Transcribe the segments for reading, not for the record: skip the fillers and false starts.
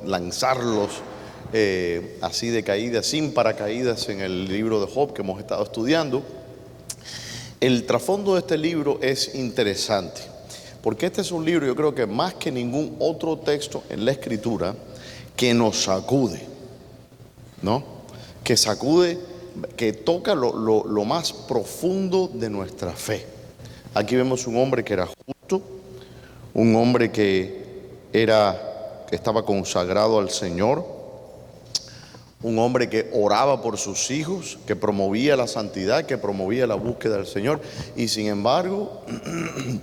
lanzarlos así de caídas, sin paracaídas, en el libro de Job que hemos estado estudiando. El trasfondo de este libro es interesante, porque este es un libro, yo creo que más que ningún otro texto en la Escritura, que nos sacude, ¿no? Que sacude, que toca lo más profundo de nuestra fe. Aquí vemos un hombre que era justo, un hombre que estaba consagrado al Señor, un hombre que oraba por sus hijos, que promovía la santidad, que promovía la búsqueda del Señor, y sin embargo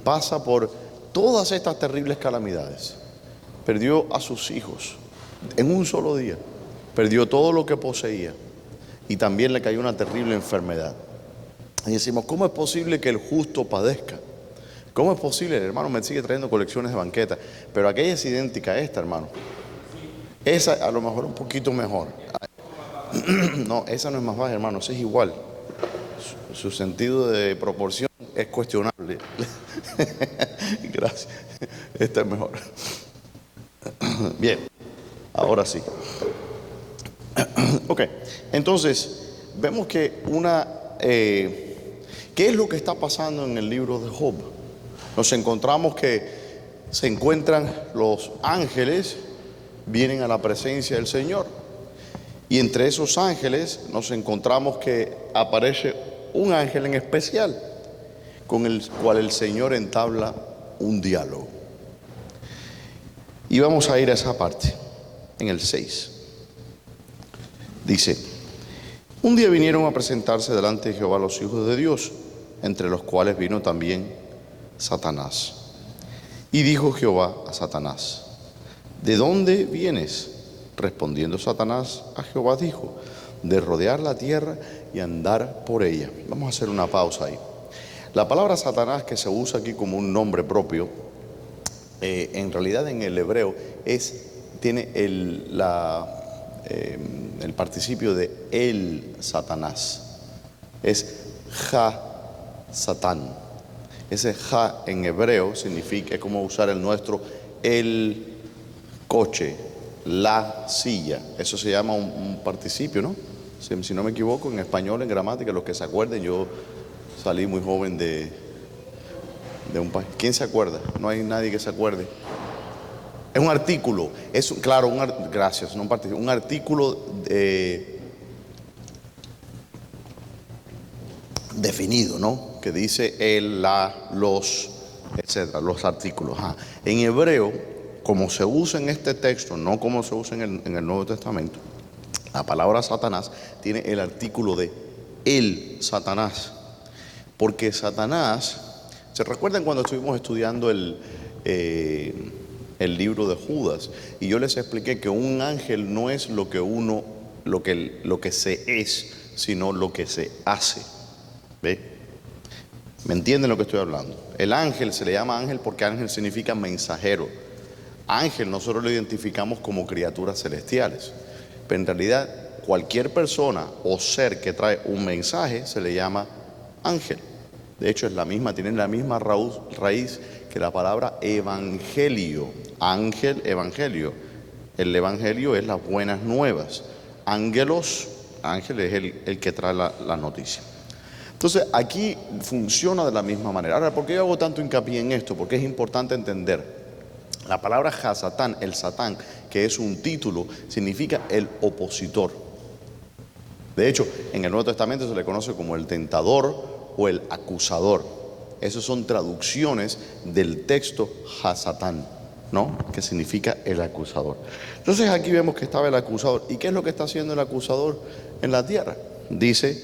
pasa por todas estas terribles calamidades. Perdió a sus hijos en un solo día, perdió todo lo que poseía, y también le cayó una terrible enfermedad. Y decimos, ¿cómo es posible que el justo padezca? ¿Cómo es posible? El hermano me sigue trayendo colecciones de banquetas, pero aquella es idéntica a esta, hermano. Esa a lo mejor un poquito mejor. No, esa no es más baja, hermano, esa es igual. Su sentido de proporción es cuestionable. Gracias. Esta es mejor. Bien, ahora sí. Ok, entonces vemos que ¿qué es lo que está pasando en el libro de Job? Nos encontramos que se encuentran los ángeles, vienen a la presencia del Señor, y entre esos ángeles nos encontramos que aparece un ángel en especial, con el cual el Señor entabla un diálogo. Y vamos a ir a esa parte, en el 6. Dice: un día vinieron a presentarse delante de Jehová los hijos de Dios, entre los cuales vino también Satanás. Y dijo Jehová a Satanás: ¿de dónde vienes? Respondiendo Satanás a Jehová dijo: de rodear la tierra y andar por ella. Vamos a hacer una pausa ahí. La palabra Satanás, que se usa aquí como un nombre propio, en realidad en el hebreo tiene el participio de el Satanás. Es ja Satán. Ese ja en hebreo significa, es como usar el nuestro, el coche, la silla. Eso se llama un participio, ¿no? Si no me equivoco, en español, en gramática, los que se acuerden, yo salí muy joven de un país. ¿Quién se acuerda? No hay nadie que se acuerde. Es un artículo, claro, gracias, no un participio, un artículo definido, ¿no? Que dice el, la, los, etcétera, los artículos. En hebreo, como se usa en este texto, no como se usa en el Nuevo Testamento, la palabra Satanás tiene el artículo de el Satanás, porque Satanás, ¿se recuerdan cuando estuvimos estudiando el libro de Judas? Y yo les expliqué que un ángel no es lo que se es, sino lo que se hace. ¿Ve? ¿Me entienden lo que estoy hablando? El ángel se le llama ángel porque ángel significa mensajero. Ángel nosotros lo identificamos como criaturas celestiales, pero en realidad cualquier persona o ser que trae un mensaje se le llama ángel. De hecho tiene la misma raíz que la palabra evangelio. Ángel, evangelio. El evangelio es las buenas nuevas. Ángelos, ángel es el que trae la noticia. Entonces aquí funciona de la misma manera. Ahora, ¿por qué yo hago tanto hincapié en esto? Porque es importante entender. La palabra Hasatán, el Satán, que es un título, significa el opositor. De hecho, en el Nuevo Testamento se le conoce como el tentador o el acusador. Esas son traducciones del texto Hasatán, ¿no? Que significa el acusador. Entonces aquí vemos que estaba el acusador. ¿Y qué es lo que está haciendo el acusador en la tierra? Dice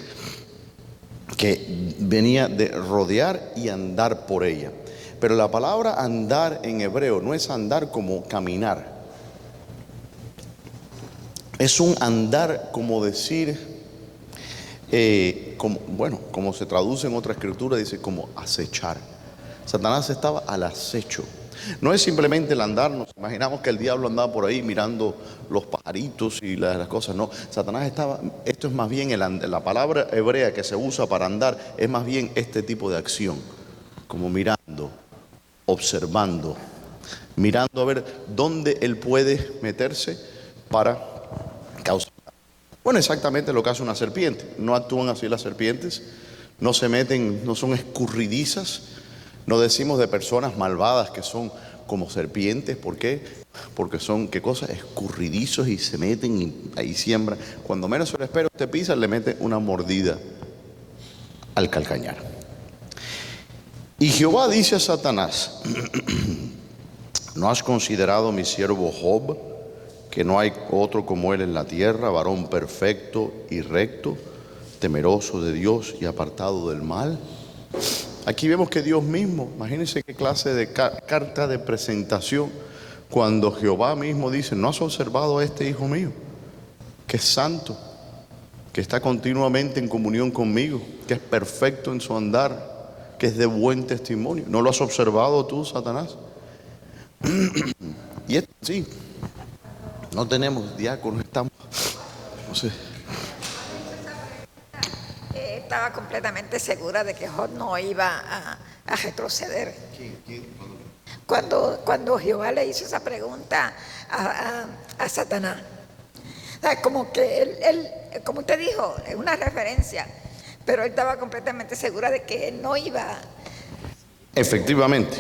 que venía de rodear y andar por ella. Pero la palabra andar en hebreo no es andar como caminar. Es un andar como decir, como se traduce en otra escritura, dice como acechar. Satanás estaba al acecho. No es simplemente el andar, nos imaginamos que el diablo andaba por ahí mirando los pajaritos y las cosas. No, Satanás esto es más bien la palabra hebrea que se usa para andar, es más bien este tipo de acción, como mirando, observando. mirando a ver dónde él puede meterse para causar. Bueno, exactamente lo que hace una serpiente. No actúan así las serpientes, no se meten, no son escurridizas. No decimos de personas malvadas que son como serpientes. ¿Por qué? Porque son, ¿qué cosa? Escurridizos y se meten y ahí siembran. Cuando menos se lo espera, usted pisa, le mete una mordida al calcañar. Y Jehová dice a Satanás: ¿no has considerado mi siervo Job, que no hay otro como él en la tierra, varón perfecto y recto, temeroso de Dios y apartado del mal? Aquí vemos que Dios mismo, imagínense qué clase de carta de presentación, cuando Jehová mismo dice: ¿no has observado a este hijo mío, que es santo, que está continuamente en comunión conmigo, que es perfecto en su andar, que es de buen testimonio? ¿No lo has observado tú, Satanás? Y esto sí, no tenemos diáconos, estamos, no sé. Estaba completamente segura de que Job no iba a retroceder. Cuando Jehová le hizo esa pregunta a Satanás, o sea, como que él, como usted dijo, es una referencia, pero él estaba completamente segura de que él no iba. Efectivamente.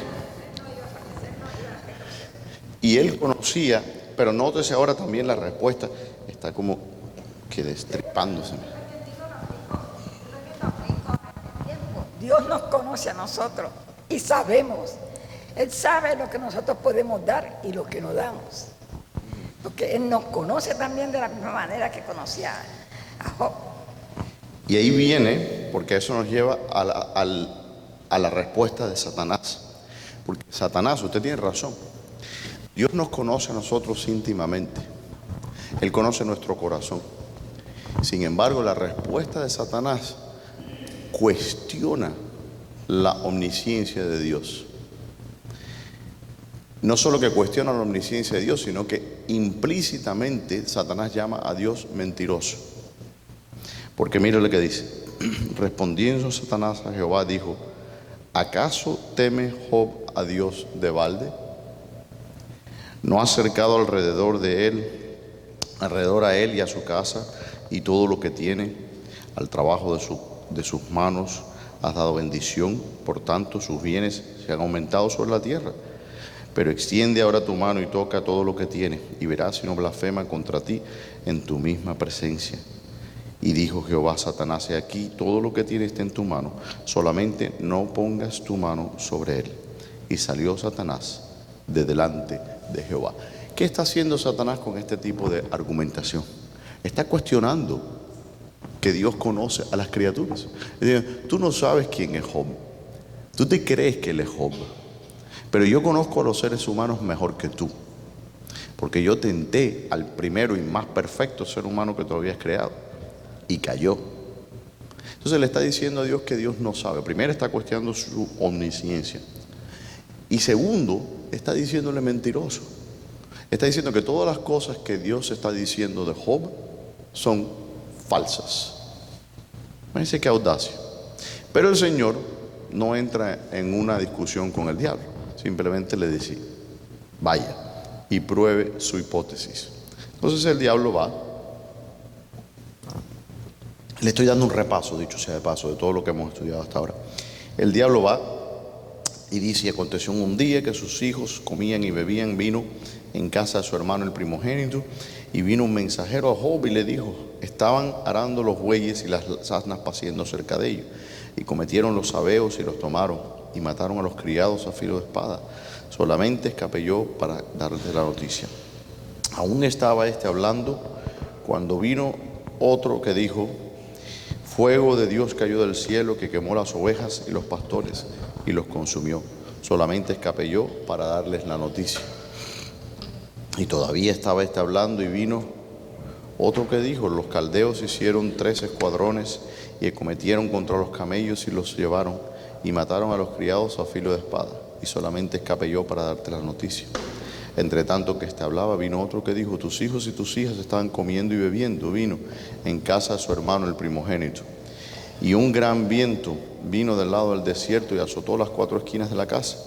Y él conocía, pero nótese ahora también la respuesta, está como que destripándose. Dios nos conoce a nosotros y sabemos. Él sabe lo que nosotros podemos dar y lo que no damos. Porque Él nos conoce también de la misma manera que conocía a Job. Y ahí viene, porque eso nos lleva a la respuesta de Satanás. Porque Satanás, usted tiene razón, Dios nos conoce a nosotros íntimamente. Él conoce nuestro corazón. Sin embargo, la respuesta de Satanás cuestiona la omnisciencia de Dios. No solo que cuestiona la omnisciencia de Dios, sino que implícitamente Satanás llama a Dios mentiroso. Porque mire lo que dice: respondiendo Satanás a Jehová dijo: ¿acaso teme Job a Dios de balde? ¿No ha cercado alrededor a él y a su casa y todo lo que tiene? Al trabajo de sus manos has dado bendición, por tanto sus bienes se han aumentado sobre la tierra. Pero extiende ahora tu mano y toca todo lo que tiene, y verás si no blasfema contra ti en tu misma presencia. Y dijo Jehová a Satanás: he aquí, todo lo que tiene está en tu mano, solamente no pongas tu mano sobre él. Y salió Satanás de delante de Jehová. ¿Qué está haciendo Satanás con este tipo de argumentación? Está cuestionando que Dios conoce a las criaturas. Es decir, tú no sabes quién es Job, tú te crees que él es Job, pero yo conozco a los seres humanos mejor que tú, porque yo tenté al primero y más perfecto ser humano que tú habías creado y cayó. Entonces le está diciendo a Dios que Dios no sabe. Primero, está cuestionando su omnisciencia, y segundo, está diciéndole mentiroso. Está diciendo que todas las cosas que Dios está diciendo de Job son falsas. Fíjense qué audacia. Pero el Señor no entra en una discusión con el diablo, simplemente le dice: vaya y pruebe su hipótesis. Entonces el diablo va. Le estoy dando un repaso, dicho sea de paso, de todo lo que hemos estudiado hasta ahora. El diablo va y dice: y aconteció un día que sus hijos comían y bebían vino en casa de su hermano el primogénito, y vino un mensajero a Job y le dijo: estaban arando los bueyes y las asnas paciendo cerca de ellos, y cometieron los sabeos y los tomaron, y mataron a los criados a filo de espada. Solamente escapé yo para darte la noticia. Aún estaba hablando cuando vino otro que dijo: fuego de Dios cayó del cielo que quemó las ovejas y los pastores y los consumió. Solamente escapé yo para darles la noticia. Y todavía estaba hablando, y vino otro que dijo: los caldeos hicieron 3 escuadrones y acometieron contra los camellos y los llevaron y mataron a los criados a filo de espada. Y solamente escapé yo para darte la noticia. Entre tanto que hablaba, vino otro que dijo: tus hijos y tus hijas estaban comiendo y bebiendo vino en casa de su hermano el primogénito. Y un gran viento vino del lado del desierto y azotó las 4 esquinas de la casa,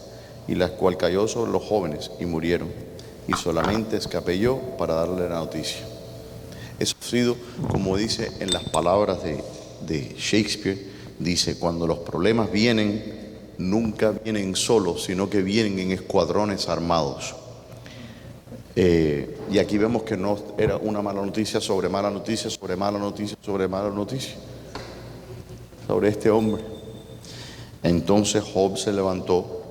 y la cual cayó sobre los jóvenes y murieron, y solamente escapé yo para darle la noticia. Eso ha sido, como dice en las palabras de Shakespeare, dice, cuando los problemas vienen, nunca vienen solos, sino que vienen en escuadrones armados. Y aquí vemos que no era una mala noticia sobre mala noticia, sobre mala noticia, sobre mala noticia, sobre este hombre. Entonces Job se levantó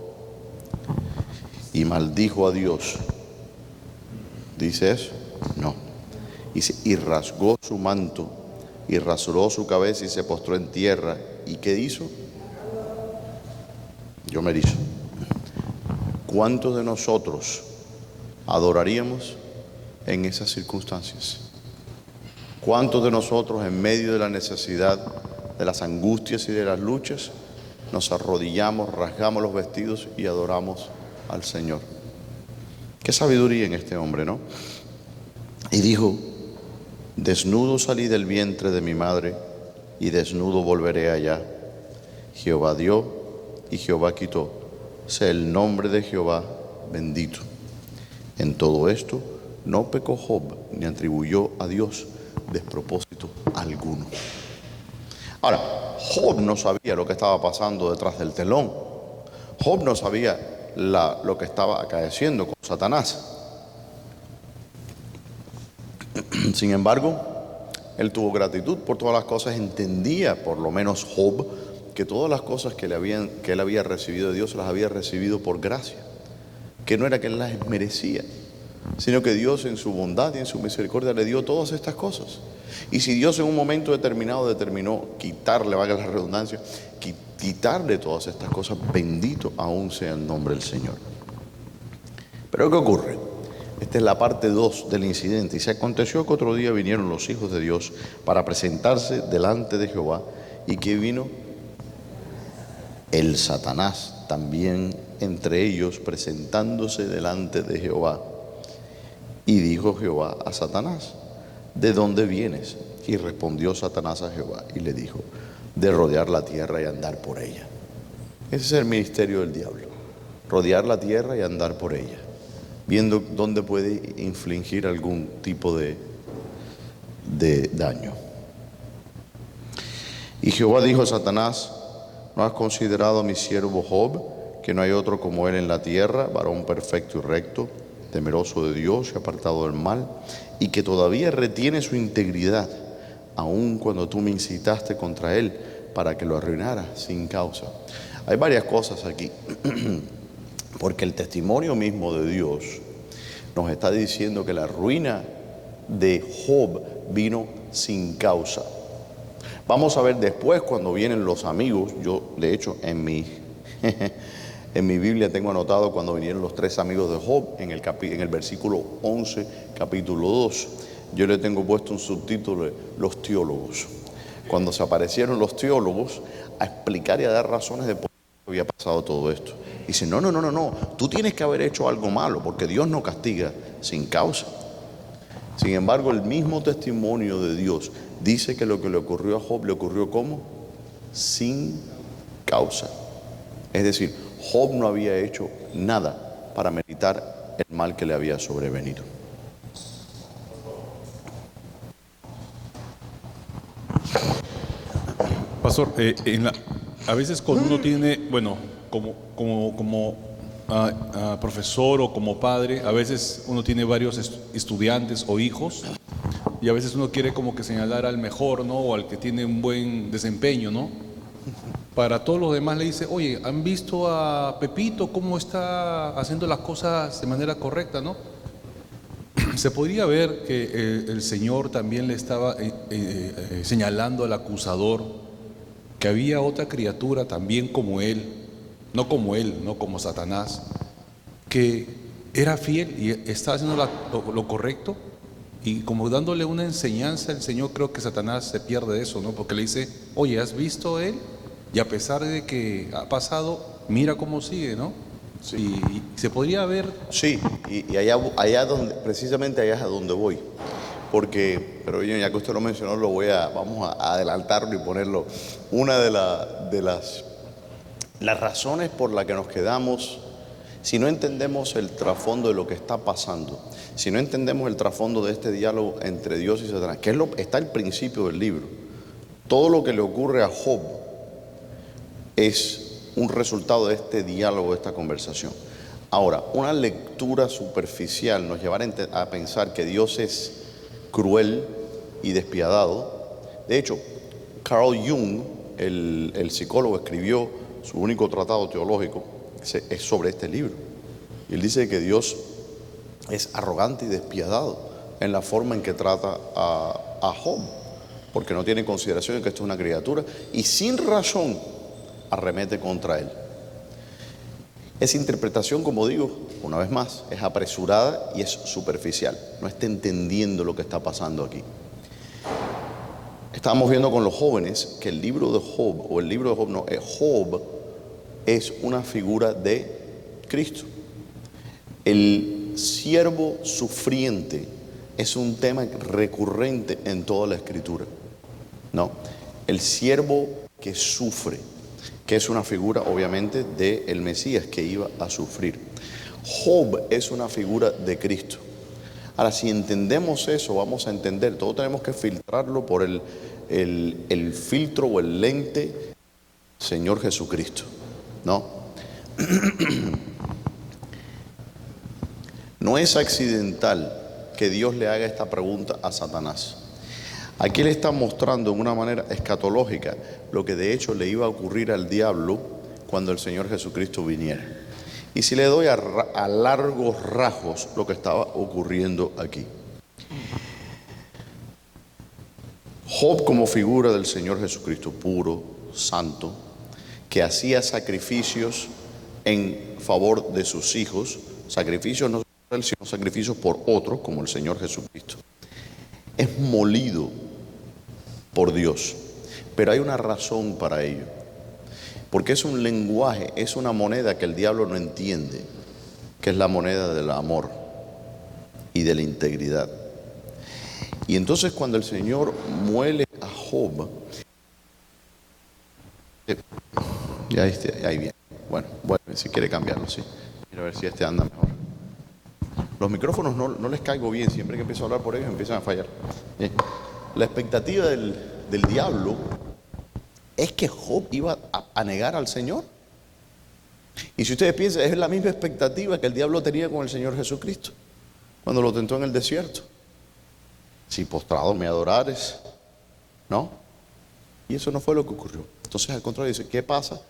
y maldijo a Dios. ¿Dice eso? No. Dice, y rasgó su manto, y rasuró su cabeza y se postró en tierra. ¿Y qué hizo? Yo me erizo. ¿Cuántos de nosotros adoraríamos en esas circunstancias? ¿Cuántos de nosotros en medio de la necesidad, de las angustias y de las luchas, nos arrodillamos, rasgamos los vestidos y adoramos al Señor? Qué sabiduría en este hombre, ¿no? Y dijo, desnudo salí del vientre de mi madre y desnudo volveré allá. Jehová dio y Jehová quitó. Sea el nombre de Jehová bendito. En todo esto no pecó Job ni atribuyó a Dios despropósito alguno. Ahora, Job no sabía lo que estaba pasando detrás del telón. Job no sabía lo que estaba acaeciendo con Satanás. Sin embargo, él tuvo gratitud por todas las cosas. Entendía, por lo menos Job, que todas las cosas que él había recibido de Dios las había recibido por gracia, que no era que él las merecía, sino que Dios en su bondad y en su misericordia le dio todas estas cosas. Y si Dios en un momento determinado determinó quitarle, valga la redundancia, quitarle todas estas cosas, bendito aún sea el nombre del Señor. Pero ¿qué ocurre? Esta es la parte 2 del incidente. Y se aconteció que otro día vinieron los hijos de Dios para presentarse delante de Jehová, y que vino el Satanás también entre ellos, presentándose delante de Jehová. Y dijo Jehová a Satanás, ¿de dónde vienes? Y respondió Satanás a Jehová y le dijo, de rodear la tierra y andar por ella. Ese es el ministerio del diablo, rodear la tierra y andar por ella, viendo dónde puede infligir algún tipo de daño. Y Jehová dijo a Satanás, ¿no has considerado a mi siervo Job, que no hay otro como él en la tierra, varón perfecto y recto, temeroso de Dios y apartado del mal, y que todavía retiene su integridad, aun cuando tú me incitaste contra él para que lo arruinara sin causa? Hay varias cosas aquí, porque el testimonio mismo de Dios nos está diciendo que la ruina de Job vino sin causa. Vamos a ver después cuando vienen los amigos. Yo, de hecho, en mi Biblia tengo anotado cuando vinieron los 3 amigos de Job, en el versículo 11, capítulo 2. Yo le tengo puesto un subtítulo de los teólogos. Cuando se aparecieron los teólogos a explicar y a dar razones de por qué había pasado todo esto. Dicen, no, tú tienes que haber hecho algo malo, porque Dios no castiga sin causa. Sin embargo, el mismo testimonio de Dios dice que lo que le ocurrió a Job le ocurrió ¿cómo? Sin causa. Es decir, Job no había hecho nada para meritar el mal que le había sobrevenido. Pastor, a veces cuando uno tiene, bueno, como profesor o como padre, a veces uno tiene varios estudiantes o hijos, y a veces uno quiere como que señalar al mejor, ¿no? O al que tiene un buen desempeño, ¿no? Para todos los demás le dice, oye, ¿han visto a Pepito cómo está haciendo las cosas de manera correcta, ¿no? Se podría ver que el Señor también le estaba señalando al acusador que había otra criatura también como él, no como Satanás, que era fiel y estaba haciendo lo correcto, y como dándole una enseñanza. El Señor, creo que Satanás se pierde de eso, ¿no? Porque le dice, oye, ¿has visto a él? Y a pesar de que ha pasado, mira cómo sigue, ¿no? Sí. Y se podría ver. Sí, y allá donde, precisamente allá es a donde voy. Pero ya que usted lo mencionó, vamos a adelantarlo y ponerlo. Una de las razones por la que nos quedamos Si no entendemos el trasfondo de lo que está pasando, si no entendemos el trasfondo de este diálogo entre Dios y Satanás, que está al principio del libro, todo lo que le ocurre a Job es un resultado de este diálogo, de esta conversación. Ahora, una lectura superficial nos llevará a pensar que Dios es cruel y despiadado. De hecho, Carl Jung, el psicólogo, escribió su único tratado teológico, es sobre este libro. Y él dice que Dios es arrogante y despiadado en la forma en que trata a Job, porque no tiene consideración de que esto es una criatura y sin razón arremete contra él. Esa interpretación, como digo, una vez más, es apresurada y es superficial. No está entendiendo lo que está pasando aquí. Estábamos viendo con los jóvenes que el libro de Job, o el libro de Job no, Job es una figura de Cristo. El siervo sufriente es un tema recurrente en toda la Escritura, ¿no? El siervo que sufre, que es una figura obviamente del Mesías que iba a sufrir. Job es una figura de Cristo. Ahora, si entendemos eso, vamos a entender, todo tenemos que filtrarlo por el filtro o el lente Señor Jesucristo, ¿no? No es accidental que Dios le haga esta pregunta a Satanás. Aquí le está mostrando de una manera escatológica lo que de hecho le iba a ocurrir al diablo cuando el Señor Jesucristo viniera. Y si le doy a largos rasgos lo que estaba ocurriendo aquí. Job como figura del Señor Jesucristo, puro, santo, que hacía sacrificios en favor de sus hijos, sacrificios no por él, sino sacrificios por otros, como el Señor Jesucristo. Es molido por Dios, pero hay una razón para ello, porque es un lenguaje, es una moneda que el diablo no entiende, que es la moneda del amor y de la integridad. Y entonces cuando el Señor muele a Job, ahí viene, bueno, si quiere cambiarlo, sí, mira a ver si este anda mejor. Los micrófonos no les caigo bien, siempre que empiezo a hablar por ellos empiezan a fallar. La expectativa del diablo es que Job iba a negar al Señor. Y si ustedes piensan, es la misma expectativa que el diablo tenía con el Señor Jesucristo cuando lo tentó en el desierto. Si postrado me adorares, ¿no? Y eso no fue lo que ocurrió. Entonces al contrario dice, ¿qué pasa?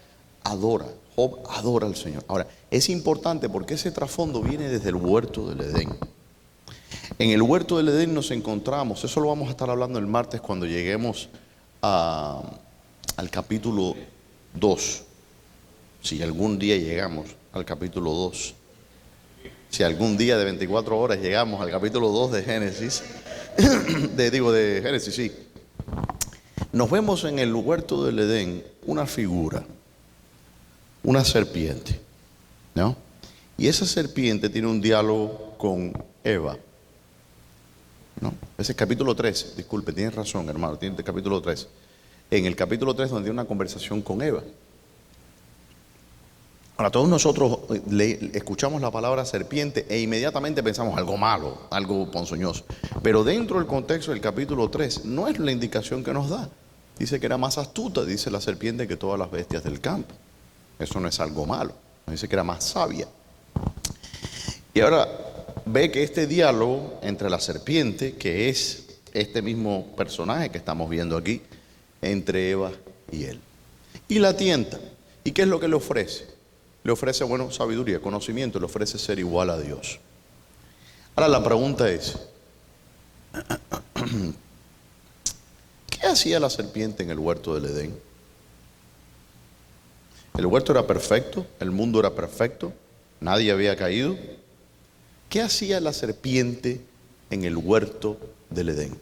Adora, Job adora al Señor. Ahora, es importante porque ese trasfondo viene desde el huerto del Edén. En el huerto del Edén nos encontramos, eso lo vamos a estar hablando el martes cuando lleguemos al capítulo 2. Si algún día llegamos al capítulo 2. Si algún día de 24 horas llegamos al capítulo 2 de Génesis, de Génesis, sí. Nos vemos en el huerto del Edén una figura, una serpiente, ¿no? Y esa serpiente tiene un diálogo con Eva, ¿no? Ese es el capítulo 3, disculpe, tienes razón, hermano, tiene el capítulo 3. En el capítulo 3 donde tiene una conversación con Eva. Ahora, todos nosotros escuchamos la palabra serpiente e inmediatamente pensamos algo malo, algo ponzoñoso. Pero dentro del contexto del capítulo 3 no es la indicación que nos da. Dice que era más astuta, dice la serpiente, que todas las bestias del campo. Eso no es algo malo. Dice que era más sabia. Y ahora ve que este diálogo entre la serpiente, que es este mismo personaje que estamos viendo aquí, entre Eva y él. Y la tienta. ¿Y qué es lo que le ofrece? Le ofrece, bueno, sabiduría, conocimiento, le ofrece ser igual a Dios. Ahora la pregunta es, ¿qué hacía la serpiente en el huerto del Edén? El huerto era perfecto, el mundo era perfecto, nadie había caído. ¿Qué hacía la serpiente en el huerto del Edén?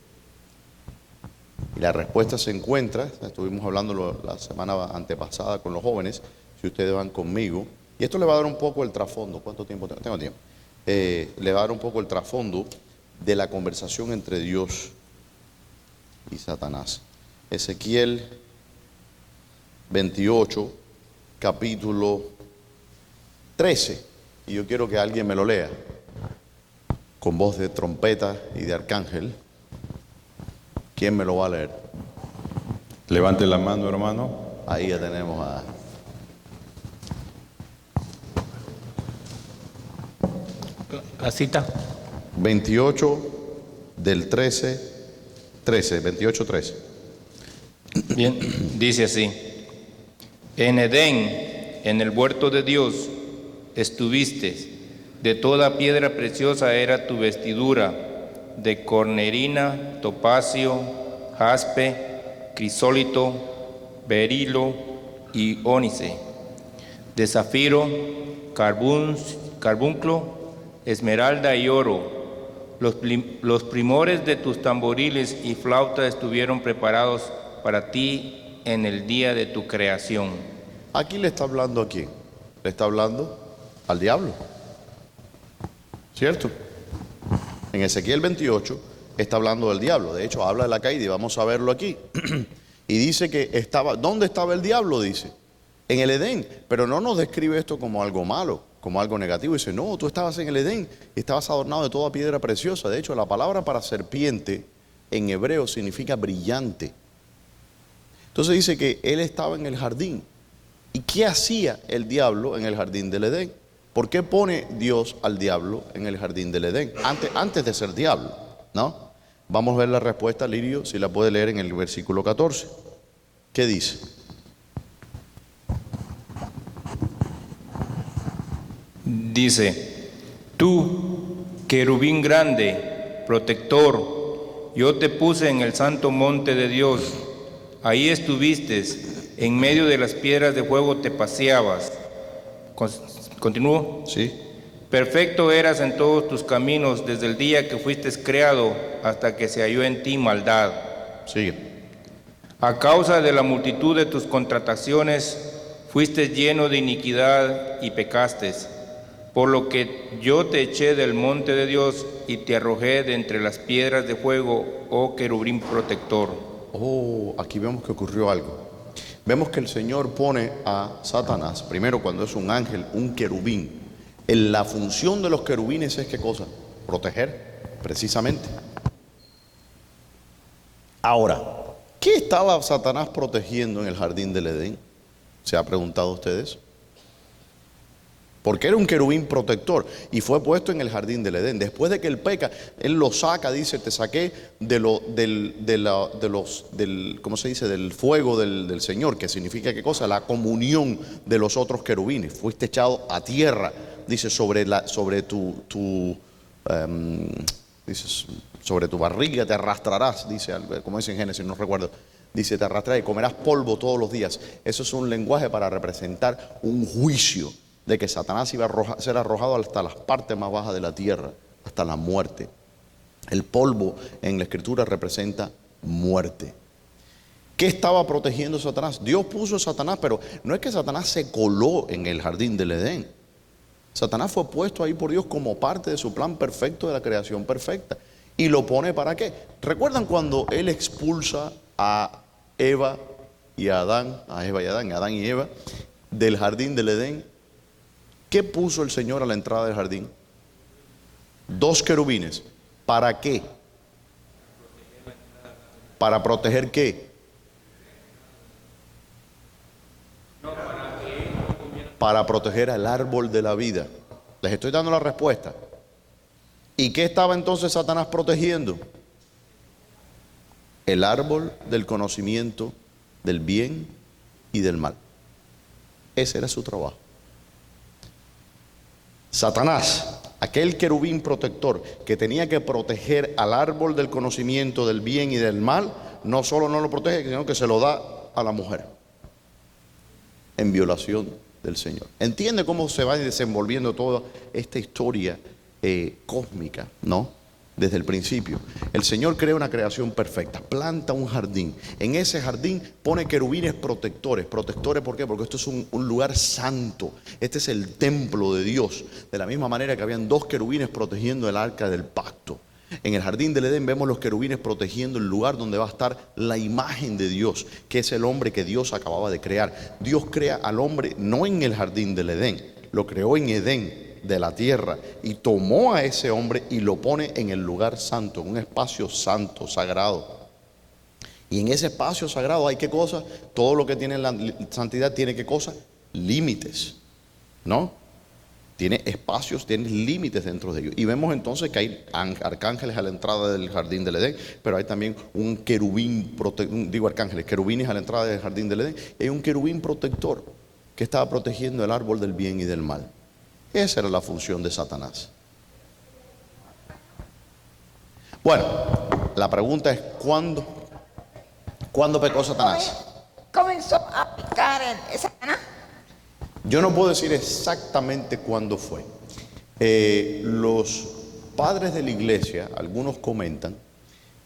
Y la respuesta se encuentra, estuvimos hablando la semana antepasada con los jóvenes, si ustedes van conmigo, y esto le va a dar un poco el trasfondo. ¿Cuánto tiempo tengo? Tengo tiempo. Le va a dar un poco el trasfondo de la conversación entre Dios y Satanás. Ezequiel 28, capítulo 13 y yo quiero que alguien me lo lea con voz de trompeta y de arcángel. ¿Quién me lo va a leer? Levante la mano, hermano. Ahí ya tenemos a... La cita. 28 del 28, 13. Bien, dice así. En Edén, en el huerto de Dios, estuviste. De toda piedra preciosa era tu vestidura, de cornerina, topacio, jaspe, crisólito, berilo y ónice, de zafiro, carbunclo, esmeralda y oro. Los primores de tus tamboriles y flautas estuvieron preparados para ti en el día de tu creación. Aquí le está hablando a quién? Le está hablando al diablo, ¿cierto? En Ezequiel 28 está hablando del diablo. De hecho, habla de la caída y vamos a verlo aquí. Y dice que estaba, ¿dónde estaba el diablo? Dice, en el Edén. Pero no nos describe esto como algo malo, como algo negativo. Dice, no, tú estabas en el Edén y estabas adornado de toda piedra preciosa. De hecho, la palabra para serpiente en hebreo significa brillante. Entonces dice que él estaba en el jardín. ¿Y qué hacía el diablo en el jardín del Edén? ¿Por qué pone Dios al diablo en el jardín del Edén? Antes de ser diablo, ¿no? Vamos a ver la respuesta, Lirio, si la puede leer en el versículo 14. ¿Qué dice? Dice, tú, querubín grande, protector, yo te puse en el santo monte de Dios. Ahí estuviste, en medio de las piedras de fuego te paseabas. ¿Continúo? Sí. Perfecto eras en todos tus caminos desde el día que fuiste creado hasta que se halló en ti maldad. Sigue. A causa de la multitud de tus contrataciones fuiste lleno de iniquidad y pecaste, por lo que yo te eché del monte de Dios y te arrojé de entre las piedras de fuego, oh querubín protector. Oh, aquí vemos que ocurrió algo. Vemos que el Señor pone a Satanás, primero cuando es un ángel, un querubín. La función de los querubines es ¿qué cosa? Proteger, precisamente. Ahora, ¿qué estaba Satanás protegiendo en el jardín del Edén? ¿Se ha preguntado ustedes? Porque era un querubín protector y fue puesto en el jardín del Edén. Después de que él peca, él lo saca, dice, te saqué ¿cómo se dice? Del fuego del Señor, que significa ¿qué cosa? La comunión de los otros querubines. Fuiste echado a tierra, dice, sobre tu barriga te arrastrarás, dice, como dice en Génesis, no recuerdo. Dice, te arrastrarás y comerás polvo todos los días. Eso es un lenguaje para representar un juicio de que Satanás iba a ser arrojado hasta las partes más bajas de la tierra, hasta la muerte. El polvo en la Escritura representa muerte. ¿Qué estaba protegiendo Satanás? Dios puso a Satanás, pero no es que Satanás se coló en el jardín del Edén. Satanás fue puesto ahí por Dios como parte de su plan perfecto de la creación perfecta. ¿Y lo pone para qué? ¿Recuerdan cuando Él expulsa a Eva y a Adán, a Adán y Eva, del jardín del Edén? ¿Qué puso el Señor a la entrada del jardín? 2 querubines. ¿Para qué? ¿Para proteger qué? Para proteger al árbol de la vida. Les estoy dando la respuesta. ¿Y qué estaba entonces Satanás protegiendo? El árbol del conocimiento del bien y del mal. Ese era su trabajo. Satanás, aquel querubín protector que tenía que proteger al árbol del conocimiento del bien y del mal, no solo no lo protege, sino que se lo da a la mujer en violación del Señor. ¿Entiende cómo se va desenvolviendo toda esta historia cósmica, no? Desde el principio. El Señor crea una creación perfecta, planta un jardín. En ese jardín pone querubines protectores. ¿Protectores por qué? Porque esto es un lugar santo. Este es el templo de Dios. De la misma manera que habían 2 querubines protegiendo el arca del pacto. En el jardín del Edén vemos los querubines protegiendo el lugar donde va a estar la imagen de Dios, que es el hombre que Dios acababa de crear. Dios crea al hombre no en el jardín del Edén, lo creó en Edén. de la tierra, y tomó a ese hombre y lo pone en el lugar santo, en un espacio santo, sagrado. Y en ese espacio sagrado hay qué cosas, todo lo que tiene la santidad tiene qué cosas, límites, ¿no? Tiene espacios, tiene límites dentro de ellos. Y vemos entonces que hay arcángeles a la entrada del jardín del Edén, pero hay también un querubín, querubines a la entrada del jardín del Edén, y hay un querubín protector que estaba protegiendo el árbol del bien y del mal. Esa era la función de Satanás. Bueno, la pregunta es, ¿cuándo pecó Satanás? Comenzó a picar el Satanás. Yo no puedo decir exactamente cuándo fue. Los padres de la iglesia, algunos comentan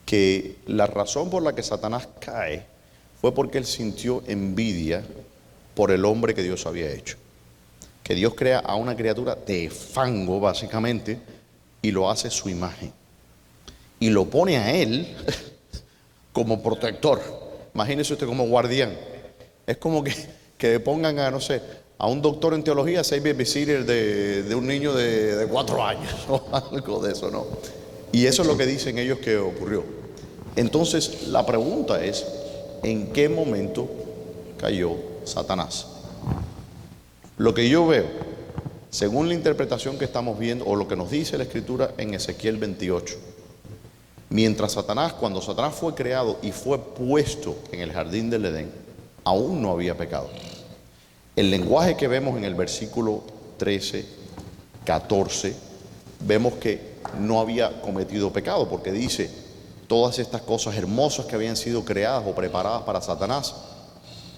que la razón por la que Satanás cae fue porque él sintió envidia por el hombre que Dios había hecho. Que Dios crea a una criatura de fango, básicamente, y lo hace su imagen. Y lo pone a él como protector. Imagínese usted como guardián. Es como que pongan a, no sé, a un doctor en teología, 6 babysitters de un niño de 4 años o algo de eso, ¿no? Y eso es lo que dicen ellos que ocurrió. Entonces, la pregunta es, ¿en qué momento cayó Satanás? Lo que yo veo, según la interpretación que estamos viendo, o lo que nos dice la Escritura en Ezequiel 28, cuando Satanás fue creado y fue puesto en el jardín del Edén, aún no había pecado. El lenguaje que vemos en el versículo 13, 14, vemos que no había cometido pecado, porque dice todas estas cosas hermosas que habían sido creadas o preparadas para Satanás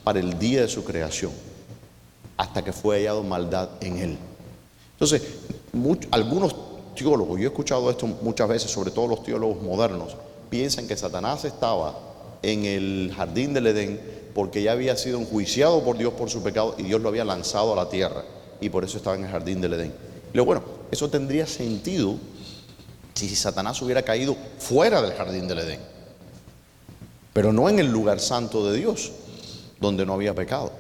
para el día de su creación, hasta que fue hallado maldad en él. Entonces, algunos teólogos, yo he escuchado esto muchas veces, sobre todo los teólogos modernos, piensan que Satanás estaba en el jardín del Edén porque ya había sido enjuiciado por Dios por su pecado y Dios lo había lanzado a la tierra, y por eso estaba en el jardín del Edén. Y bueno, eso tendría sentido si Satanás hubiera caído fuera del jardín del Edén, pero no en el lugar santo de Dios, donde no había pecado.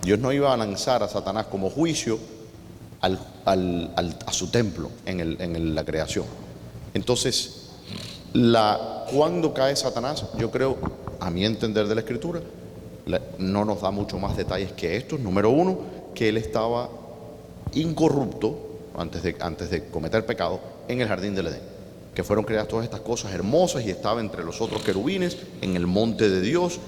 Dios no iba a lanzar a Satanás como juicio a su templo en la creación. Entonces, cuando cae Satanás, yo creo, a mi entender de la Escritura, no nos da mucho más detalles que estos. Número uno, que él estaba incorrupto antes de cometer pecado en el jardín del Edén, que fueron creadas todas estas cosas hermosas y estaba entre los otros querubines en el monte de Dios.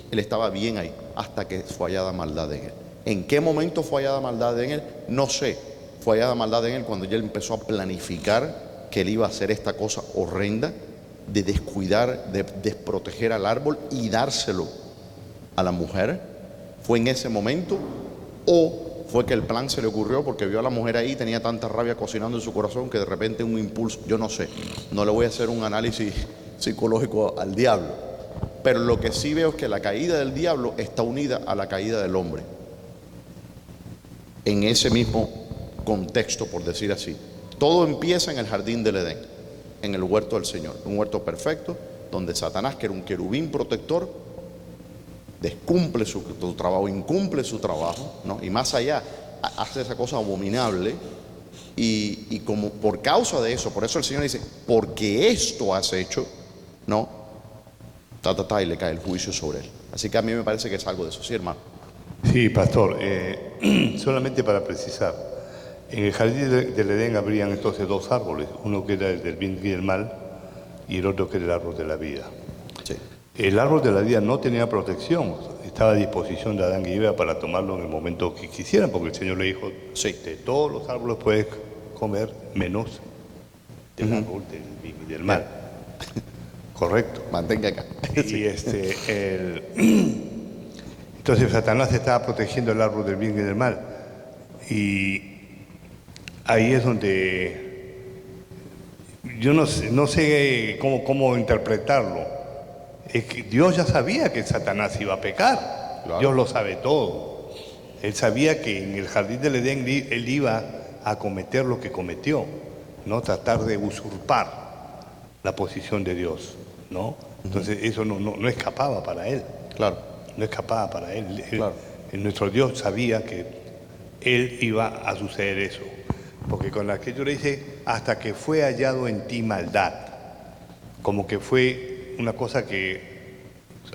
Él estaba bien ahí hasta que fue hallada maldad en él. ¿En qué momento fue hallada maldad en él? No sé. Fue hallada maldad en él cuando ya él empezó a planificar que él iba a hacer esta cosa horrenda de descuidar, de desproteger al árbol y dárselo a la mujer. ¿Fue en ese momento? ¿O fue que el plan se le ocurrió porque vio a la mujer ahí, tenía tanta rabia cocinando en su corazón que de repente un impulso? Yo no sé, no le voy a hacer un análisis psicológico al diablo, pero lo que sí veo es que la caída del diablo está unida a la caída del hombre, en ese mismo contexto, por decir así. Todo empieza en el jardín del Edén, en el huerto del Señor, un huerto perfecto donde Satanás, que era un querubín protector, descumple su trabajo, incumple su trabajo, ¿no? Y más allá, hace esa cosa abominable, y como por causa de eso, por eso el Señor dice, porque esto has hecho, ¿no? Y le cae el juicio sobre él. Así que a mí me parece que es algo de eso, ¿sí, hermano? Sí, pastor, solamente para precisar, en el jardín del Edén habrían entonces 2 árboles, uno que era el del bien y el mal y el otro que era el árbol de la vida. Sí. El árbol de la vida no tenía protección, estaba a disposición de Adán y Eva para tomarlo en el momento que quisieran, porque el Señor le dijo, Sí. de todos los árboles puedes comer menos del árbol del bien y del mal. Correcto. Mantenga acá. Y entonces Satanás estaba protegiendo el árbol del bien y del mal. Y ahí es donde yo no sé cómo interpretarlo. Es que Dios ya sabía que Satanás iba a pecar. Claro. Dios lo sabe todo. Él sabía que en el jardín del Edén él iba a cometer lo que cometió, ¿no? Tratar de usurpar la posición de Dios, ¿no? Entonces eso no escapaba para él. Claro. No escapaba para él. Claro. Nuestro Dios sabía que él iba a suceder eso. Porque con la escritura dice, hasta que fue hallado en ti maldad. Como que fue una cosa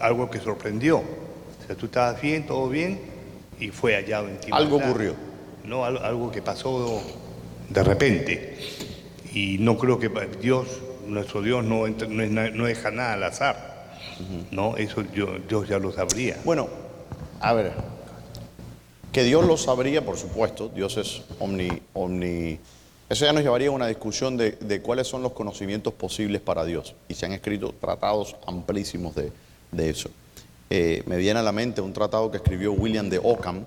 algo que sorprendió. O sea, tú estabas bien, todo bien, y fue hallado en ti Algo maldad. ocurrió. No, algo que pasó de repente. Y no creo que Dios, nuestro Dios, no deja nada al azar. No, eso Dios ya lo sabría. Bueno, a ver, que Dios lo sabría, por supuesto, Dios es omni. Eso ya nos llevaría a una discusión de cuáles son los conocimientos posibles para Dios. Y se han escrito tratados amplísimos de eso. Me viene a la mente un tratado que escribió William de Ockham,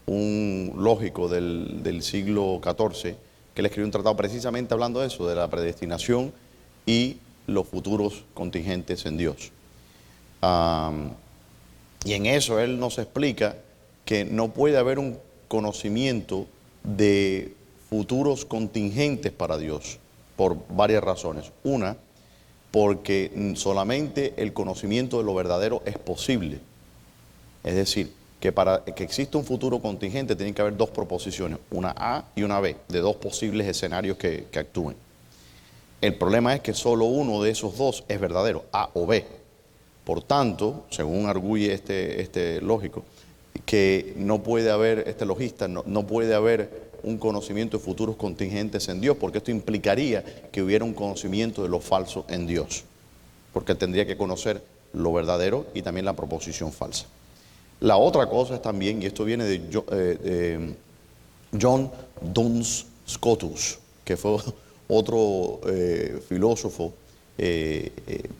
un lógico del siglo XIV, que le escribió un tratado precisamente hablando de eso, de la predestinación y los futuros contingentes en Dios. Y en eso él nos explica que no puede haber un conocimiento de futuros contingentes para Dios, por varias razones. Una, porque solamente el conocimiento de lo verdadero es posible. Es decir, que para que exista un futuro contingente tiene que haber dos proposiciones, una A y una B, de dos posibles escenarios que actúen. El problema es que solo uno de esos dos es verdadero, A o B. Por tanto, según arguye este lógico, que no puede haber, este logista, no puede haber un conocimiento de futuros contingentes en Dios, porque esto implicaría que hubiera un conocimiento de lo falso en Dios, porque tendría que conocer lo verdadero y también la proposición falsa. La otra cosa es también, y esto viene de John Duns Scotus, que fue otro filósofo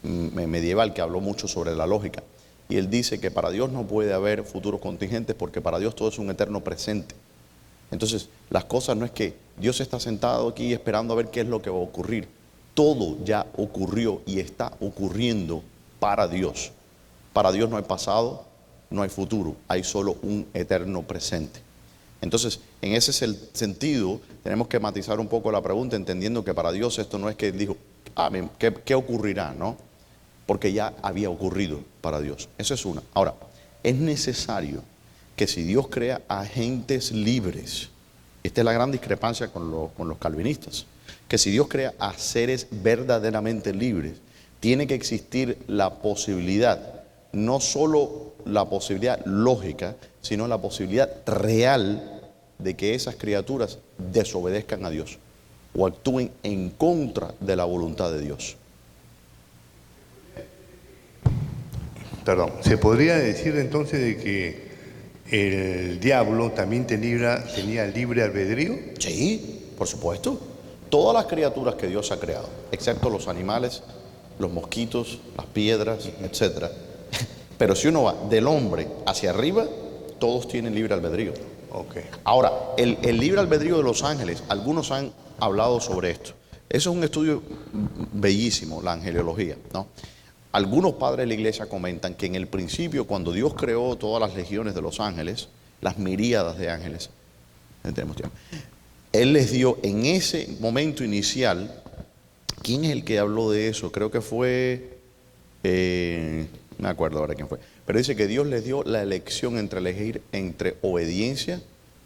medieval que habló mucho sobre la lógica. Y él dice que para Dios no puede haber futuros contingentes porque para Dios todo es un eterno presente. Entonces, las cosas no es que Dios está sentado aquí esperando a ver qué es lo que va a ocurrir. Todo ya ocurrió y está ocurriendo para Dios. Para Dios no hay pasado, no hay futuro, hay solo un eterno presente. Entonces, en ese sentido, tenemos que matizar un poco la pregunta, entendiendo que para Dios esto no es que Él dijo, ¿qué ocurrirá? ¿No? Porque ya había ocurrido para Dios. Eso es una. Ahora, es necesario que si Dios crea agentes libres, esta es la gran discrepancia con los calvinistas, que si Dios crea a seres verdaderamente libres, tiene que existir la posibilidad, no solo la posibilidad lógica, sino la posibilidad real de que esas criaturas desobedezcan a Dios o actúen en contra de la voluntad de Dios. Perdón, ¿se podría decir entonces de que el diablo también tenía libre albedrío? Sí, por supuesto. Todas las criaturas que Dios ha creado, excepto los animales, los mosquitos, las piedras, etc. Pero si uno va del hombre hacia arriba, todos tienen libre albedrío. Okay. Ahora, el libre albedrío de los ángeles, algunos han hablado sobre esto. Eso es un estudio bellísimo, la angeliología, ¿no? Algunos padres de la iglesia comentan que en el principio, cuando Dios creó todas las legiones de los ángeles, las miríadas de ángeles, Él les dio en ese momento inicial, ¿quién es el que habló de eso? Creo que fue, no me acuerdo ahora quién fue, pero dice que Dios les dio la elección entre elegir entre obediencia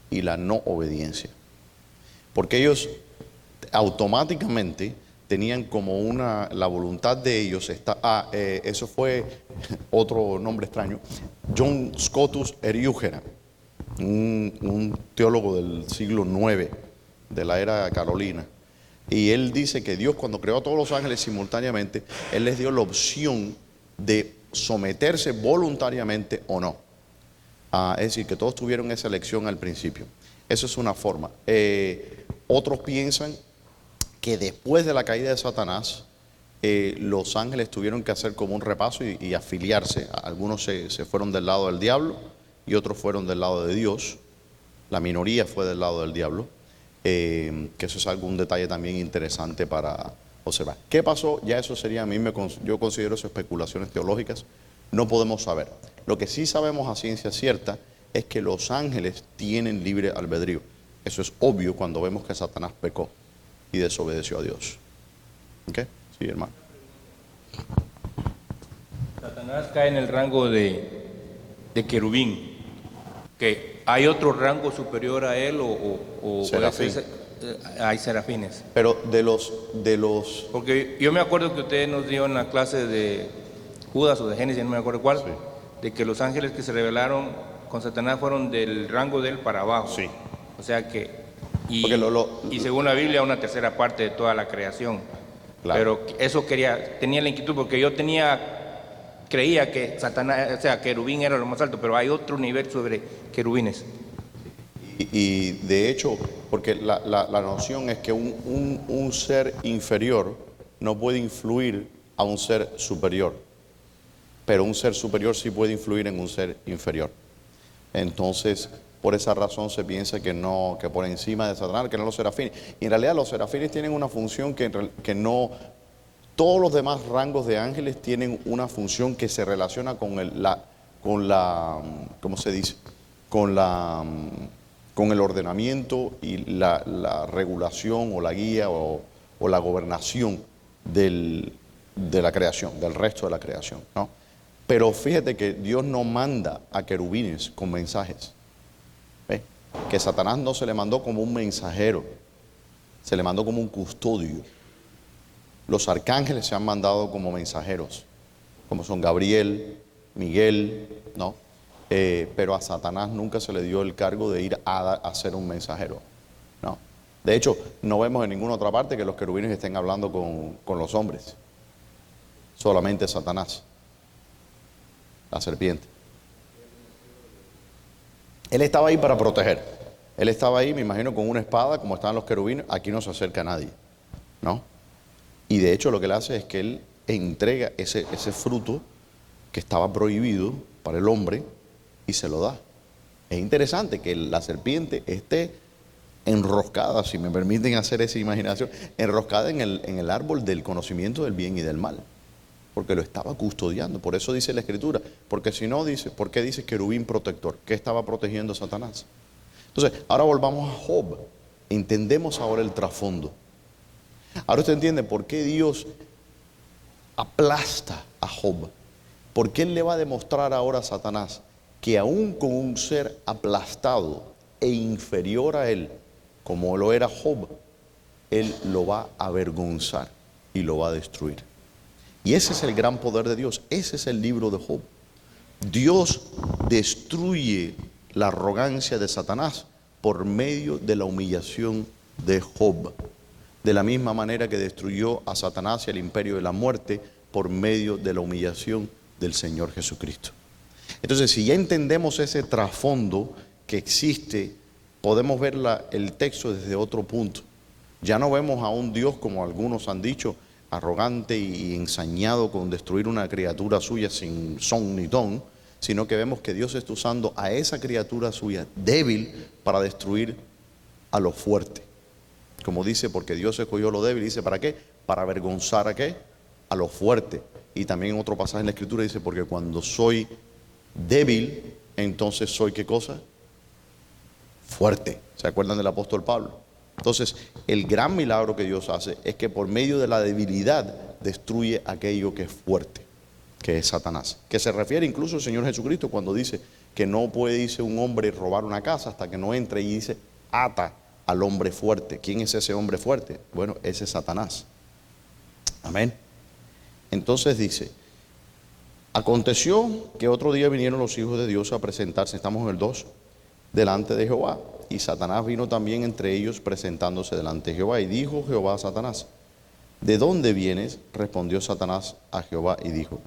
y la no obediencia. Porque ellos automáticamente tenían como la voluntad de ellos está, eso fue otro nombre extraño, John Scotus Eriúgena, un teólogo del siglo IX, de la era carolina, y él dice que Dios cuando creó a todos los ángeles simultáneamente, Él les dio la opción de someterse voluntariamente o no, es decir, que todos tuvieron esa elección al principio. Eso es una forma. Otros piensan que después de la caída de Satanás, los ángeles tuvieron que hacer como un repaso y afiliarse. Algunos se fueron del lado del diablo y otros fueron del lado de Dios. La minoría fue del lado del diablo, que eso es algún detalle también interesante para observar. ¿Qué pasó? Ya eso sería, yo considero eso especulaciones teológicas, no podemos saber. Lo que sí sabemos a ciencia cierta es que los ángeles tienen libre albedrío. Eso es obvio cuando vemos que Satanás pecó y desobedeció a Dios. ¿Ok? Sí, hermano. Satanás cae en el rango de querubín, que ¿Hay otro rango superior a él o Serafín. hay serafines? Pero de los Porque yo me acuerdo que usted nos dio en la clase de Judas o de Génesis, no me acuerdo cuál, Sí. de que los ángeles que se rebelaron con Satanás fueron del rango de él para abajo. Sí. O sea que, y según la Biblia, una tercera parte de toda la creación. Claro. Pero eso tenía la inquietud, porque yo creía que Satanás, o sea, querubín era lo más alto, pero hay otro nivel sobre querubines. Y de hecho, porque la noción es que un ser inferior no puede influir a un ser superior, pero un ser superior sí puede influir en un ser inferior. Entonces, por esa razón se piensa que no, que por encima de Satanás, que no los serafines. Y en realidad los serafines tienen una función que no, todos los demás rangos de ángeles tienen una función que se relaciona con ¿cómo se dice? Con el ordenamiento y la regulación o la guía o la gobernación de la creación, del resto de la creación, ¿no? Pero fíjate que Dios no manda a querubines con mensajes. ¿Ve? Que Satanás no se le mandó como un mensajero, se le mandó como un custodio. Los arcángeles se han mandado como mensajeros, como son Gabriel, Miguel, ¿no? Pero a Satanás nunca se le dio el cargo de ir a ser un mensajero, ¿no? De hecho, no vemos en ninguna otra parte que los querubines estén hablando con los hombres. Solamente Satanás, la serpiente. Él estaba ahí para proteger. Él estaba ahí, me imagino, con una espada, como estaban los querubines. Aquí no se acerca a nadie, ¿no? Y de hecho lo que él hace es que él entrega ese fruto que estaba prohibido para el hombre y se lo da. Es interesante que la serpiente esté enroscada, si me permiten hacer esa imaginación, enroscada en el árbol del conocimiento del bien y del mal, porque lo estaba custodiando. Por eso dice la Escritura, porque si no dice, ¿por qué dice querubín protector? ¿Qué estaba protegiendo a Satanás? Entonces, ahora volvamos a Job. Entendemos ahora el trasfondo. Ahora usted entiende por qué Dios aplasta a Job. ¿Por qué Él le va a demostrar ahora a Satanás que aún con un ser aplastado e inferior a él, como lo era Job, Él lo va a avergonzar y lo va a destruir? Y ese es el gran poder de Dios. Ese es el libro de Job. Dios destruye la arrogancia de Satanás por medio de la humillación de Job. De la misma manera que destruyó a Satanás y al imperio de la muerte por medio de la humillación del Señor Jesucristo. Entonces, si ya entendemos ese trasfondo que existe, podemos ver el texto desde otro punto. Ya no vemos a un Dios, como algunos han dicho, arrogante y ensañado con destruir una criatura suya sin son ni ton, sino que vemos que Dios está usando a esa criatura suya débil para destruir a lo fuerte. Como dice, porque Dios escogió lo débil, dice, ¿para qué? Para avergonzar a qué? A lo fuerte. Y también en otro pasaje en la Escritura dice, porque cuando soy débil, entonces soy ¿qué cosa? Fuerte. ¿Se acuerdan del apóstol Pablo? Entonces, el gran milagro que Dios hace es que por medio de la debilidad destruye aquello que es fuerte, que es Satanás. Que se refiere incluso al Señor Jesucristo cuando dice que no puede, dice, un hombre robar una casa hasta que no entre, y dice, ata al hombre fuerte. ¿Quién es ese hombre fuerte? Bueno, ese es Satanás. Amén. Entonces dice, aconteció que otro día vinieron los hijos de Dios a presentarse, estamos en el 2, delante de Jehová. Y Satanás vino también entre ellos presentándose delante de Jehová. Y dijo Jehová a Satanás, ¿de dónde vienes? Respondió Satanás a Jehová y dijo,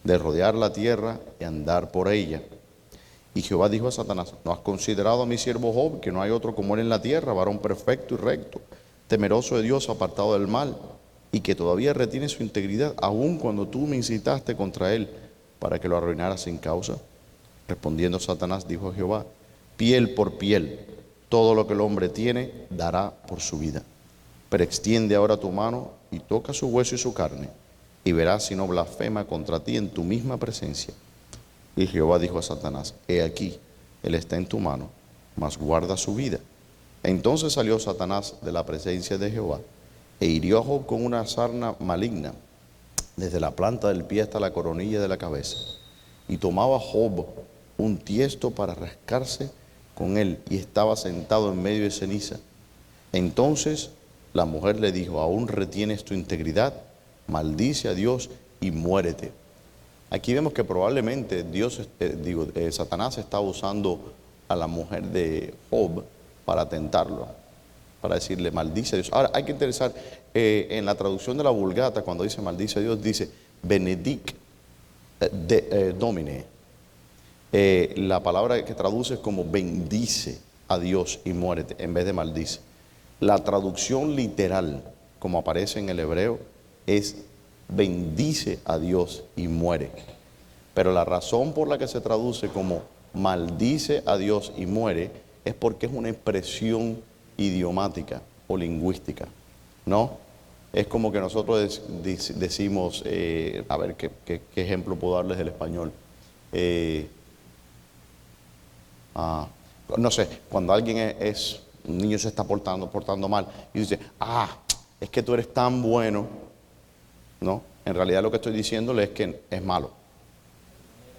de rodear la tierra y andar por ella. Y Jehová dijo a Satanás, ¿no has considerado a mi siervo Job, que no hay otro como él en la tierra, varón perfecto y recto, temeroso de Dios, apartado del mal, y que todavía retiene su integridad, aun cuando tú me incitaste contra él, para que lo arruinara sin causa? Respondiendo Satanás, dijo a Jehová, piel por piel, todo lo que el hombre tiene dará por su vida. Pero extiende ahora tu mano y toca su hueso y su carne, y verás si no blasfema contra ti en tu misma presencia. Y Jehová dijo a Satanás, he aquí, él está en tu mano, mas guarda su vida. Entonces salió Satanás de la presencia de Jehová, e hirió a Job con una sarna maligna, desde la planta del pie hasta la coronilla de la cabeza. Y tomaba Job un tiesto para rascarse con él y estaba sentado en medio de ceniza. Entonces la mujer le dijo, ¿aún retienes tu integridad? Maldice a Dios y muérete. Aquí vemos que probablemente Satanás estaba usando a la mujer de Job para tentarlo, para decirle maldice a Dios. Ahora hay que interesar, en la traducción de la Vulgata, cuando dice maldice a Dios, dice benedic domine. La palabra que traduce es como bendice a Dios y muérete, en vez de maldice. La traducción literal, como aparece en el hebreo, es bendice a Dios y muere. Pero la razón por la que se traduce como maldice a Dios y muere es porque es una expresión idiomática o lingüística, ¿no? Es como que nosotros decimos, a ver, ¿qué ejemplo puedo darles del español? No sé, cuando alguien un niño se está portando mal y dice, es que tú eres tan bueno, ¿no? En realidad lo que estoy diciéndole es que es malo,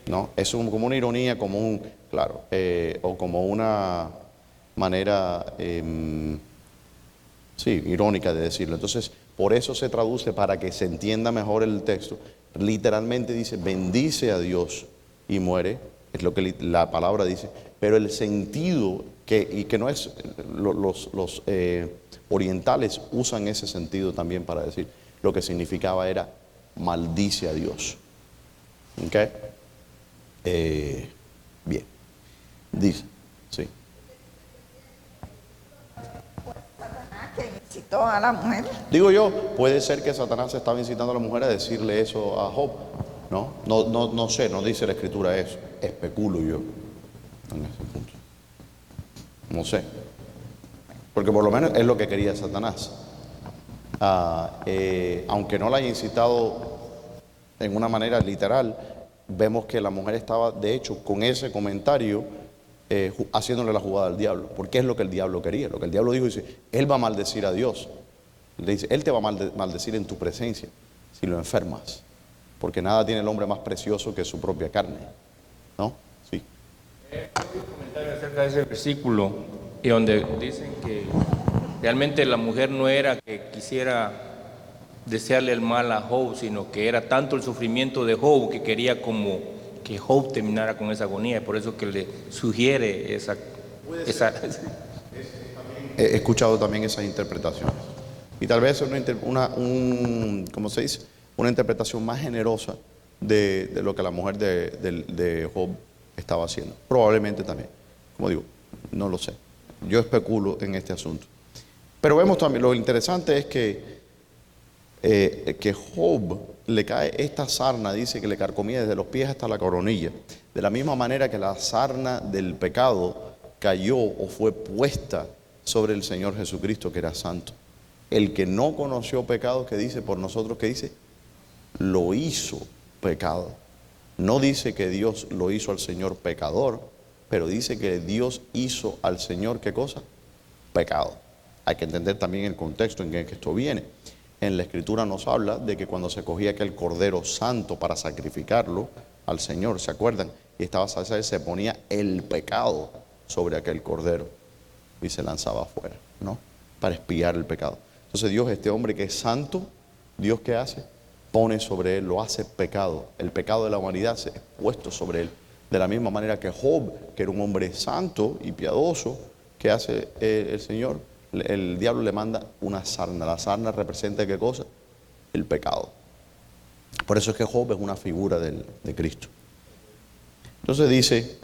¿no? Es como una ironía, claro, o como una manera, irónica de decirlo. Entonces, por eso se traduce, para que se entienda mejor el texto, literalmente dice, bendice a Dios y muere, es lo que la palabra dice, pero el sentido, que no es, los orientales usan ese sentido también para decir, lo que significaba era maldice a Dios. ¿Ok? Bien. Dice, sí. Que incitó a la mujer. Digo yo, puede ser que Satanás estaba incitando a la mujer a decirle eso a Job, ¿no? No sé, no dice la escritura eso, especulo yo en ese punto. No sé, porque por lo menos es lo que quería Satanás. Aunque no la haya incitado en una manera literal, vemos que la mujer estaba, de hecho, con ese comentario, haciéndole la jugada al diablo, porque es lo que el diablo quería. Lo que el diablo dijo, dice, él va a maldecir a Dios. Le dice, él te va a maldecir en tu presencia si lo enfermas, porque nada tiene el hombre más precioso que su propia carne, ¿no? Sí. Un comentario acerca de ese versículo, y donde dicen que realmente la mujer no era que quisiera desearle el mal a Job, sino que era tanto el sufrimiento de Job que quería como que Job terminara con esa agonía, y por eso que le sugiere esa. He escuchado también esas interpretaciones, y tal vez ¿cómo se dice? Una interpretación más generosa de lo que la mujer de Job estaba haciendo. Probablemente también, como digo, no lo sé. Yo especulo en este asunto. Pero vemos también, lo interesante es que Job le cae esta sarna, dice que le carcomía desde los pies hasta la coronilla, de la misma manera que la sarna del pecado cayó o fue puesta sobre el Señor Jesucristo, que era santo. El que no conoció pecado, que dice por nosotros, que dice, lo hizo pecado. No dice que Dios lo hizo al Señor pecador, pero dice que Dios hizo al Señor, ¿qué cosa? Pecado. Hay que entender también el contexto en que esto viene. En la Escritura nos habla de que cuando se cogía aquel cordero santo para sacrificarlo al Señor, ¿se acuerdan? Y se ponía el pecado sobre aquel cordero y se lanzaba afuera, ¿no? Para expiar el pecado. Entonces Dios, este hombre que es santo, Dios, ¿qué hace? Pone sobre él, lo hace pecado. El pecado de la humanidad se es puesto sobre él. De la misma manera que Job, que era un hombre santo y piadoso, ¿qué hace el Señor? El diablo le manda una sarna. La sarna representa ¿qué cosa? El pecado. Por eso es que Job es una figura de Cristo. Entonces dice,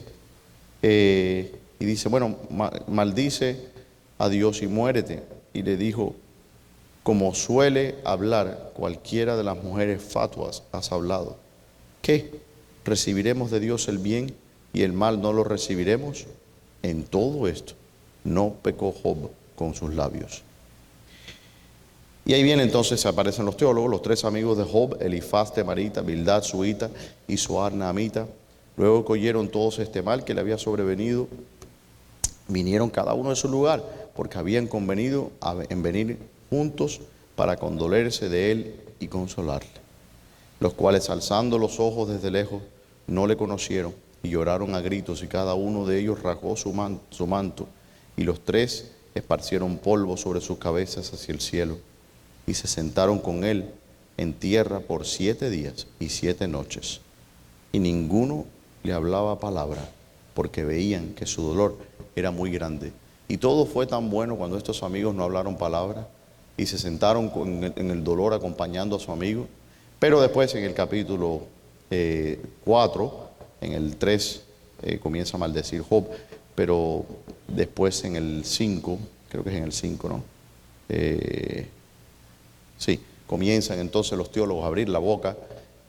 bueno, maldice a Dios y muérete. Y le dijo, como suele hablar cualquiera de las mujeres fatuas, has hablado. ¿Qué? ¿Recibiremos de Dios el bien y el mal no lo recibiremos? En todo esto no pecó Job con sus labios. Y ahí viene entonces, aparecen los teólogos, los tres amigos de Job, Elifaz temarita, Bildad suita y Zoar naamita. Luego que oyeron todos este mal que le había sobrevenido, vinieron cada uno de su lugar, porque habían convenido en venir juntos para condolerse de él y consolarle. Los cuales, alzando los ojos desde lejos, no le conocieron, y lloraron a gritos, y cada uno de ellos rasgó su manto, y los tres esparcieron polvo sobre sus cabezas hacia el cielo, y se sentaron con él en tierra por 7 días y 7 noches. Y ninguno le hablaba palabra, porque veían que su dolor era muy grande. Y todo fue tan bueno cuando estos amigos no hablaron palabra y se sentaron en el dolor acompañando a su amigo. Pero después en el capítulo 4, en el 3, comienza a maldecir Job, pero después en el 5, creo que es en el 5, ¿no? Sí, comienzan entonces los teólogos a abrir la boca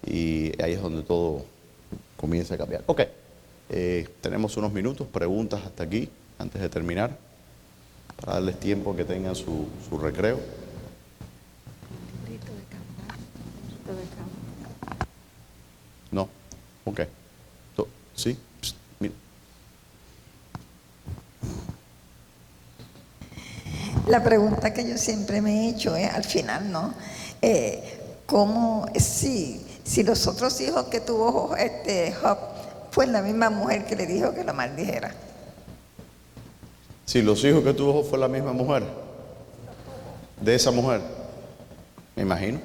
y ahí es donde todo comienza a cambiar. Ok, tenemos unos minutos, preguntas hasta aquí, antes de terminar, para darles tiempo que tengan su recreo. No, ok. ¿Sí? Psst, mira. La pregunta que yo siempre me he hecho es, al final, ¿no? ¿Cómo, si los otros hijos que tuvo Job fue la misma mujer que le dijo que lo maldijera? Si los hijos que tuvo Job fue la misma mujer, de esa mujer, me imagino.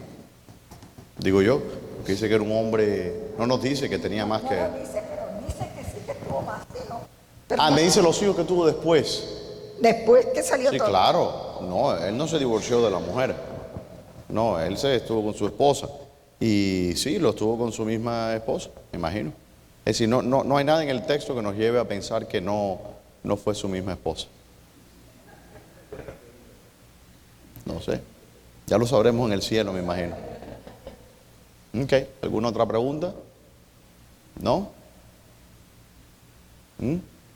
Digo yo, que dice que era un hombre, no nos dice que tenía más que... No lo dice, pero dice que sí que tuvo más hijos. Pero Ah, me dice los hijos que tuvo después. después que salió Sí, todo. claro. No, él no se divorció de la mujer. No, él se estuvo con su esposa. Y sí, lo estuvo con su misma esposa, me imagino. Es decir, no hay nada en el texto que nos lleve a pensar que no fue su misma esposa. No sé. Ya lo sabremos en el cielo, me imagino. Ok, ¿alguna otra pregunta? ¿No?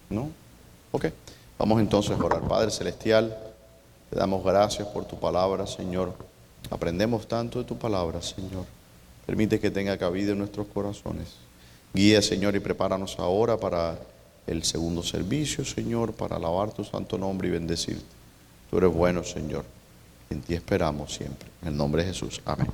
¿No? Ok. Vamos entonces a orar. Padre Celestial, te damos gracias por tu palabra, Señor. Aprendemos tanto de tu palabra, Señor. Permite que tenga cabida en nuestros corazones. Guía, Señor, y prepáranos ahora para el segundo servicio, Señor, para alabar tu santo nombre y bendecirte. Tú eres bueno, Señor. En ti esperamos siempre. En el nombre de Jesús. Amén.